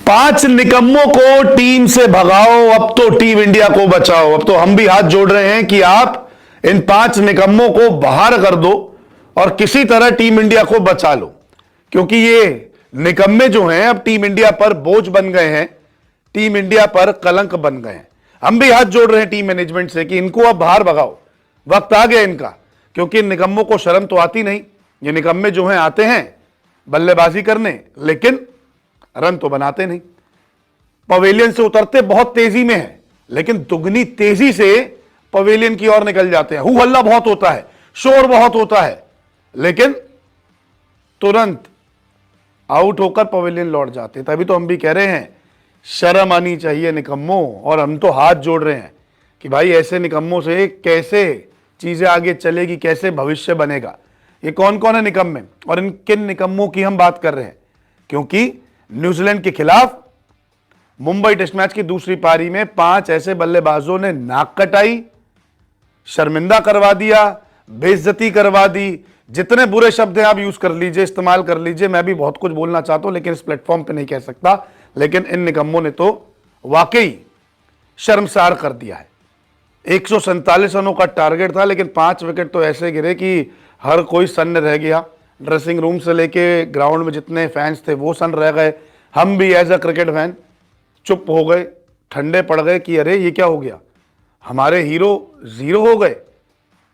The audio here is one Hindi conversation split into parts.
5 निकम्मों को टीम से भगाओ, अब तो टीम इंडिया को बचाओ। अब तो हम भी हाथ जोड़ रहे हैं कि आप इन 5 निकम्मों को बाहर कर दो और किसी तरह टीम इंडिया को बचा लो, क्योंकि ये निकम्मे जो हैं अब टीम इंडिया पर बोझ बन गए हैं, टीम इंडिया पर कलंक बन गए हैं। हम भी हाथ जोड़ रहे हैं टीम मैनेजमेंट से कि इनको अब बाहर भगाओ, वक्त आ गया इनका, क्योंकि इन निकम्मों को शर्म तो आती नहीं। ये निकम्मे जो हैं आते हैं बल्लेबाजी करने, लेकिन रन तो बनाते नहीं। पवेलियन से उतरते बहुत तेजी में है, लेकिन दुगनी तेजी से पवेलियन की ओर निकल जाते हैं। हू हल्ला बहुत होता है, शोर बहुत होता है, लेकिन तुरंत आउट होकर पवेलियन लौट जाते हैं। तभी तो हम भी कह रहे हैं शर्म आनी चाहिए निकम्मों, और हम तो हाथ जोड़ रहे हैं कि भाई ऐसे निकम्मों से कैसे चीजें आगे चलेगी, कैसे भविष्य बनेगा। ये कौन कौन है निकम्मे और इन किन निकम्मों की हम बात कर रहे हैं? क्योंकि न्यूजीलैंड के खिलाफ मुंबई टेस्ट मैच की दूसरी पारी में 5 ऐसे बल्लेबाजों ने नाक कटाई, शर्मिंदा करवा दिया, बेइज्जती करवा दी। जितने बुरे शब्द हैं आप यूज कर लीजिए, इस्तेमाल कर लीजिए। मैं भी बहुत कुछ बोलना चाहता हूं, लेकिन इस प्लेटफॉर्म पे नहीं कह सकता। लेकिन इन निकम्मों ने तो वाकई शर्मसार कर दिया है। 147 रनों का टारगेट था, लेकिन 5 विकेट तो ऐसे गिरे कि हर कोई सन्न रह गया। ड्रेसिंग रूम से लेके ग्राउंड में जितने फैंस थे वो सन्न रह गए। हम भी एज अ क्रिकेट फैन चुप हो गए, ठंडे पड़ गए कि अरे ये क्या हो गया, हमारे हीरो जीरो हो गए।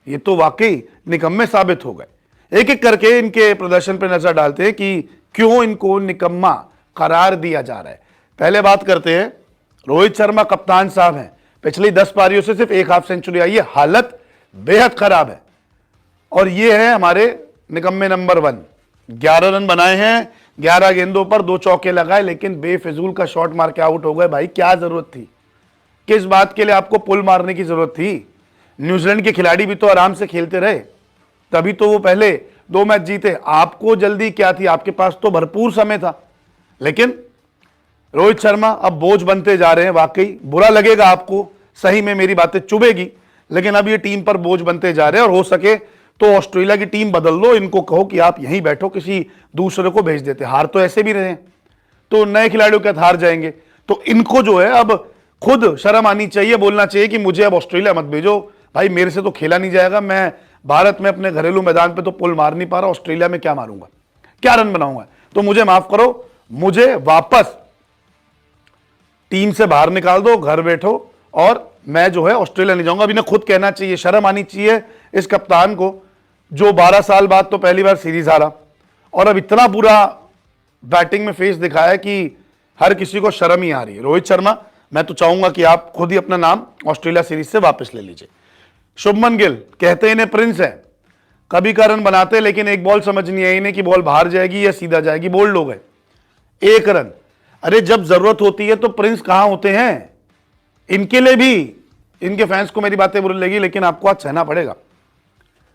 ये तो वाकई निकम्मे साबित हो गए। एक एक करके इनके प्रदर्शन पर नजर डालते हैं कि क्यों इनको निकम्मा करार दिया जा रहा है। पहले बात करते हैं, रोहित शर्मा कप्तान साहब हैं, पिछली 10 पारियों से सिर्फ एक हाफ सेंचुरी आई है, हालत बेहद खराब है। और ये है हमारे निकम्मे नंबर 1। 11 रन बनाए हैं, 11 गेंदों पर 2 चौके लगाए, लेकिन बेफिजूल का शॉट मार के आउट हो गए। भाई क्या जरूरत थी, किस बात के लिए आपको पुल मारने की जरूरत थी? न्यूजीलैंड के खिलाड़ी भी तो आराम से खेलते रहे, तभी तो वो पहले 2 मैच जीते। आपको जल्दी क्या थी? आपके पास तो भरपूर समय था। लेकिन रोहित शर्मा अब बोझ बनते जा रहे हैं। वाकई बुरा लगेगा आपको, सही में मेरी बातें चुभेगी, लेकिन अब ये टीम पर बोझ बनते जा रहे हैं। और हो सके तो ऑस्ट्रेलिया की टीम बदल लो, इनको कहो कि आप यहीं बैठो, किसी दूसरे को भेज देते। हार तो ऐसे भी रहे हैं, तो नए खिलाड़ियों के हार जाएंगे। तो इनको जो है अब खुद शर्म आनी चाहिए, बोलना चाहिए कि मुझे अब ऑस्ट्रेलिया मत भेजो। भाई मेरे से तो खेला नहीं जाएगा, मैं भारत में अपने घरेलू मैदान पे तो पुल मार नहीं पा रहा, ऑस्ट्रेलिया में क्या मारूंगा, क्या रन बनाऊंगा? तो मुझे माफ करो, मुझे वापस टीम से बाहर निकाल दो, घर बैठो, और मैं जो है ऑस्ट्रेलिया नहीं जाऊंगा। अभी ना खुद कहना चाहिए, शर्म आनी चाहिए इस कप्तान को, जो 12 साल बाद तो पहली बार सीरीज हारा और अब इतना बुरा बैटिंग में फेस दिखाया कि हर किसी को शर्म ही आ रही है। रोहित शर्मा, मैं तो चाहूंगा कि आप खुद ही अपना नाम ऑस्ट्रेलिया सीरीज से वापस ले लीजिए। शुभमन गिल, कहते इन्हें प्रिंस है, कभी का रन बनाते, लेकिन एक बॉल समझ नहीं आई इन्हें कि बॉल बाहर जाएगी या सीधा जाएगी। बोल्ड हो गए, 1 रन। अरे जब जरूरत होती है तो प्रिंस कहां होते हैं? इनके लिए भी, इनके फैंस को मेरी बातें बुरी लगी, लेकिन आपको आज सहना पड़ेगा।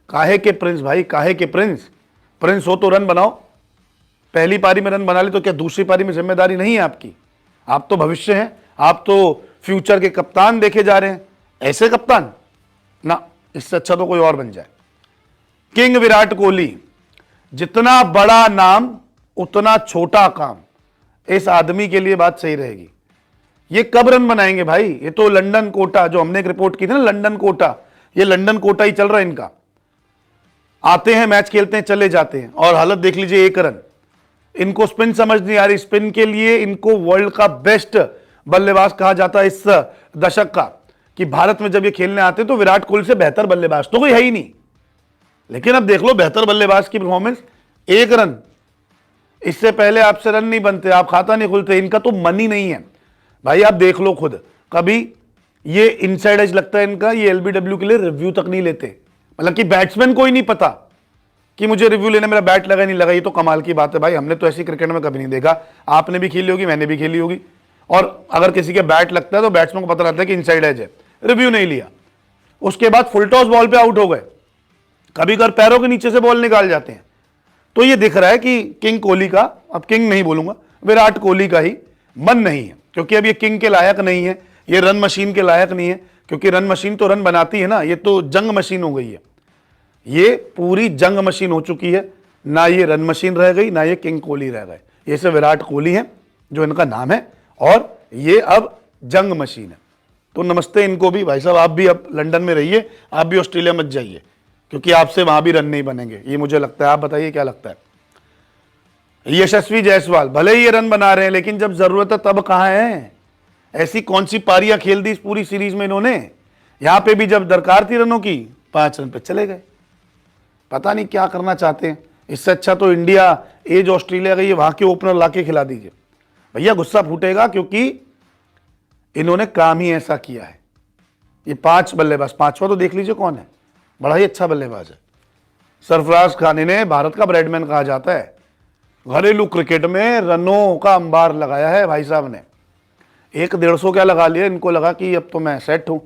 काहे के प्रिंस भाई, काहे के प्रिंस? प्रिंस हो तो रन बनाओ। पहली पारी में रन बना ली तो क्या दूसरी पारी में जिम्मेदारी नहीं है आपकी? आप तो भविष्य हैं, आप तो फ्यूचर के कप्तान देखे जा रहे हैं। ऐसे कप्तान ना, इससे अच्छा तो कोई और बन जाए। किंग विराट कोहली, जितना बड़ा नाम उतना छोटा काम। इस आदमी के लिए बात सही रहेगी। ये कब रन बनाएंगे भाई? ये तो लंदन कोटा, जो हमने एक रिपोर्ट की थी ना, लंदन कोटा, ये लंदन कोटा ही चल रहा है इनका। आते हैं, मैच खेलते हैं, चले जाते हैं, और हालत देख लीजिए, 1 रन। इनको स्पिन समझ नहीं आ रही। स्पिन के लिए इनको वर्ल्ड का बेस्ट बल्लेबाज कहा जाता है इस दशक का, कि भारत में जब ये खेलने आते तो विराट कोहली से बेहतर बल्लेबाज तो कोई है ही नहीं। लेकिन अब देख लो बेहतर बल्लेबाज की परफॉर्मेंस, 1 रन। इससे पहले आपसे रन नहीं बनते, आप खाता नहीं खुलते, इनका तो मन ही नहीं है भाई। आप देख लो खुद, कभी ये इनसाइड एज लगता है इनका, ये एलबीडब्ल्यू के लिए रिव्यू तक नहीं लेते। मतलब कि बैट्समैन को ही नहीं पता कि मुझे रिव्यू लेने, मेरा बैट लगा नहीं लगा। ये तो कमाल की बात है भाई, हमने तो ऐसी क्रिकेट में कभी नहीं देखा। आपने भी खेली होगी, मैंने भी खेली होगी। और अगर किसी के बैट लगता है तो बैट्समैन को पता रहता है कि इनसाइड एज है, रिव्यू नहीं लिया। उसके बाद फुल टॉस बॉल पे आउट हो गए, कभी कभी पैरों के नीचे से बॉल निकाल जाते हैं। तो ये दिख रहा है कि किंग कोहली का, अब किंग नहीं बोलूंगा, विराट कोहली का ही मन नहीं है, क्योंकि अब ये किंग के लायक नहीं है, ये रन मशीन के लायक नहीं है। क्योंकि रन मशीन तो रन बनाती है ना, ये तो जंग मशीन हो गई है। ये पूरी जंग मशीन हो चुकी है, ना ये रन मशीन रह गई, ना ये किंग कोहली रह गए। ये से विराट कोहली है, जो इनका नाम है, और ये अब जंग मशीन है। तो नमस्ते इनको भी। भाई साहब आप भी अब लंदन में रहिए, आप भी ऑस्ट्रेलिया मत जाइए, क्योंकि आपसे वहां भी रन नहीं बनेंगे, ये मुझे लगता है। आप बताइए क्या लगता है? यशस्वी जायसवाल भले ही ये रन बना रहे हैं, लेकिन जब जरूरत है तब कहां है? ऐसी कौन सी पारियां खेल दी इस पूरी सीरीज में इन्होंने? यहां पे भी जब दरकार थी रनों की, 5 रन पे चले गए। पता नहीं क्या करना चाहते हैं। इससे अच्छा तो इंडिया एज ऑस्ट्रेलिया गई है, वहां के ओपनर लाके खिला दीजिए। भैया गुस्सा फूटेगा, क्योंकि इन्होंने काम ही ऐसा किया है। ये 5 बल्लेबाज, 5वां तो देख लीजिए कौन है, बड़ा ही अच्छा बल्लेबाज है। सरफराज खान, इन्हें भारत का ब्रैडमैन कहा जाता है। घरेलू क्रिकेट में रनों का अंबार लगाया है भाई साहब ने। 150 क्या लगा लिया, इनको लगा कि अब तो मैं सेट हूं।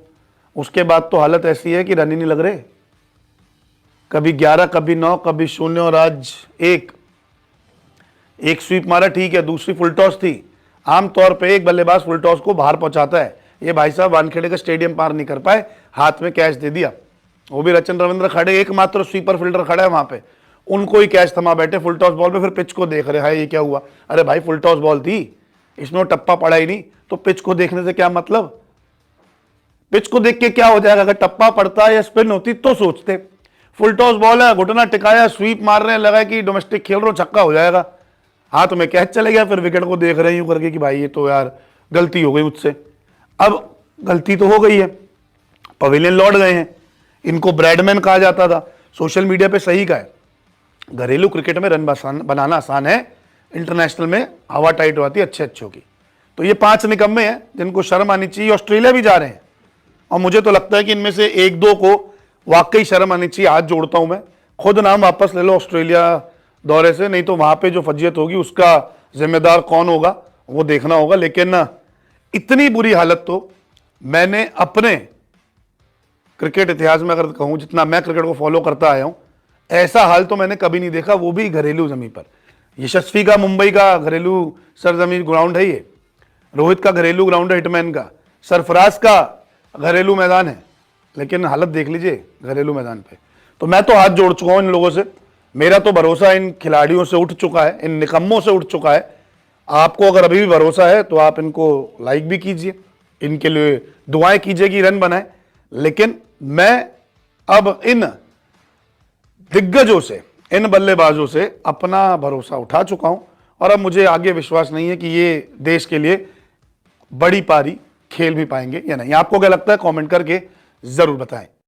उसके बाद तो हालत ऐसी है कि रन ही नहीं लग रहे। कभी 11, कभी 9, कभी 0, और आज एक स्वीप मारा, ठीक है, दूसरी फुल टॉस थी। आमतौर पे एक बल्लेबाज फुल टॉस को बाहर पहुंचाता है। ये भाई साहब वानखेड़े का स्टेडियम पार नहीं कर पाए, हाथ में कैच दे दिया। वो भी रचन रविंद्र खड़े, एकमात्र स्वीपर फील्डर खड़ा है वहां पे, उनको ही कैच थमा बैठे फुल टॉस बॉल पे। फिर पिच को देख रहे हैं, ये क्या हुआ? अरे भाई फुल टॉस बॉल थी, इसमें टप्पा पड़ा ही नहीं, तो पिच को देखने से क्या मतलब? पिच को देख के क्या हो जाएगा? अगर टप्पा पड़ता या स्पिन होती तो सोचते। फुल टॉस बॉल है, घुटना टिकाया, स्वीप मार रहे हैं, लगा कि डोमेस्टिक खेल रहे हो, छक्का हो जाएगा, हाथ में कैच चले गया। फिर विकेट को देख रहे हैं यूं करके कि भाई ये तो यार गलती हो गई मुझसे। अब गलती तो हो गई है, पवेलियन लौट गए हैं। इनको ब्रैडमैन कहा जाता था, सोशल मीडिया पे सही का है। घरेलू क्रिकेट में रन बनाना आसान है, इंटरनेशनल में हवा टाइट होती है अच्छे अच्छों की। तो ये 5 निकम्मे हैं जिनको शर्म आनी चाहिए। ऑस्ट्रेलिया भी जा रहे हैं, और मुझे तो लगता है कि इनमें से 1-2 को वाकई शर्म आनी चाहिए। हाथ जोड़ता हूं मैं, खुद नाम वापस ले लो ऑस्ट्रेलिया दौरे से, नहीं तो वहां पे जो फजीयत होगी उसका जिम्मेदार कौन होगा वो देखना होगा। लेकिन इतनी बुरी हालत तो मैंने अपने क्रिकेट इतिहास में अगर कहूं, जितना मैं क्रिकेट को फॉलो करता आया हूं, ऐसा हाल तो मैंने कभी नहीं देखा, वो भी घरेलू जमीन पर। यशस्वी का मुंबई का घरेलू सरजमीन ग्राउंड है ये, रोहित का घरेलू ग्राउंड है हिटमैन का, सरफराज का घरेलू मैदान है, लेकिन हालत देख लीजिए घरेलू मैदान पे। तो मैं तो हाथ जोड़ चुका हूं इन लोगों से। मेरा तो भरोसा इन खिलाड़ियों से उठ चुका है, इन निकम्मों से उठ चुका है। आपको अगर अभी भी भरोसा है तो आप इनको लाइक भी कीजिए, इनके लिए दुआएं कीजिए कि रन बनाए। लेकिन मैं अब इन दिग्गजों से, इन बल्लेबाजों से अपना भरोसा उठा चुका हूं, और अब मुझे आगे विश्वास नहीं है कि ये देश के लिए बड़ी पारी खेल भी पाएंगे या नहीं। आपको क्या लगता है? कमेंट करके जरूर बताएं।